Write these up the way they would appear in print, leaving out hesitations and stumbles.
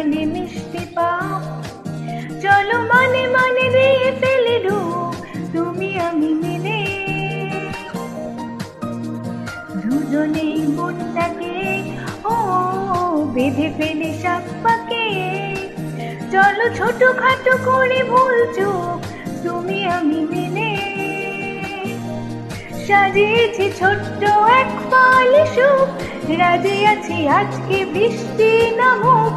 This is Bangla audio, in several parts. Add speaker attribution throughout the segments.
Speaker 1: মানে মিষ্টি পাপ। চলো মানে মানে দিয়ে ফেলে ডুব, তুমি আমি মিলে। দুজনেই মনটাকে ও বেঁধে ফেলে সাত পাকে। চলো ছোট খাটো করে ভুল চুক, তুমি আমি মিলে। সাজিয়েছি ছোট্ট এক পালি সুখ, রাজি আছি আজকে বৃষ্টি নামুক,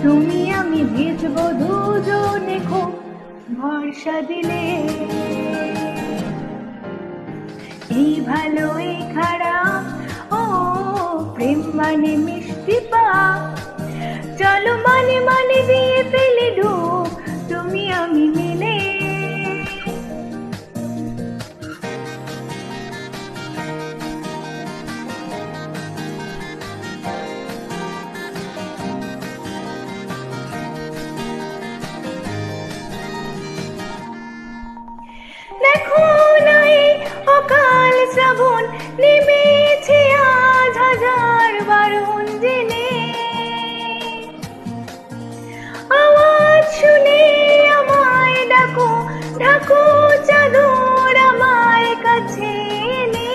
Speaker 1: তুমি আমি ভিজবো দুজনে খুব ভরসা দিলে। এই ভালো এই খারাপ ও প্রেম মানে মিষ্টি পাপ। চলো মানে মানে দিয়ে ফেলে ডুব, তুমি আমি মিলে। দেখো না এই অকাল শ্রাবণ, নেমেছে আজ হাজার বারণ জেনে। আওয়াজ শুনে আমায় ডাকো, ঢাকো চাদর আমায় কাছে এনে।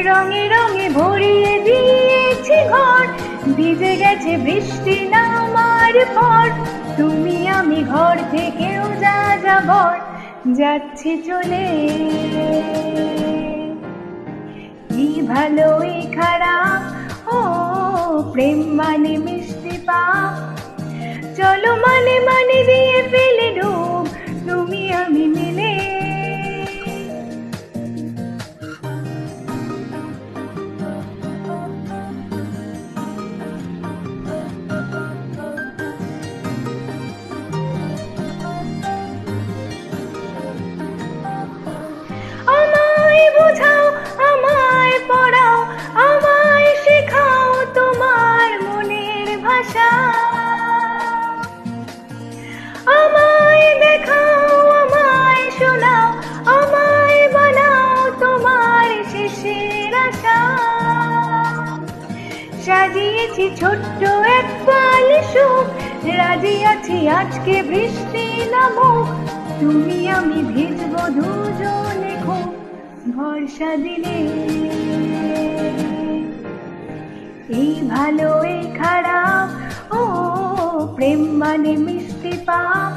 Speaker 1: রঙে রঙে ভরিয়ে দিয়েছি ঘর, ভিজে গেছে বৃষ্টি নামার পর, তুমি আমি ঘর থেকেও যা যাবর যাচ্ছি চলে। এই ভালো এই খারাপ ও প্রেম মানে মিষ্টি পাপ। চলো মানে মানে দিয়ে ফেলে ডুব, তুমি আমি মিলে। আমায় বোঝাও, আমায় পড়াও, আমায় শেখাও তোমার মনের ভাষা। আমায় দেখাও, আমায় শোনাও, আমায় বানাও তোমার শেষের আশা। সাজিয়েছি ছোট্ট এক পালি সুখ, রাজি আছি আজকে বৃষ্টি নামুক, তুমি আমি ভিজবো দুজনে খুব ভরসা দিলে। এই ভালো এই খারাপ ও প্রেম মানে মিষ্টি পাপ।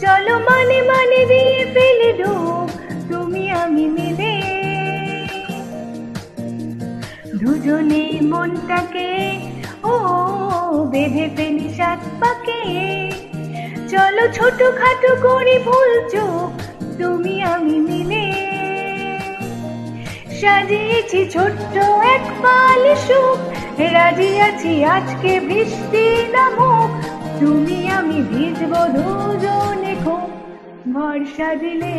Speaker 1: চলো মানে মানে দিয়ে ফেলে ডুব, তুমি আমি মিলে। দুজনে মনটাকে ও বেঁধে ফেলি সাত পাকে। চলো ছোট খাটো করে ভুল চুক, তুমি আমি মিলে। সাজিয়েছি ছোট্ট এক পালি সুখ, রাজি আছি আজকে বৃষ্টি নামুক, তুমি আমি ভিজবো দুজনে খুব ভরসা দিলে।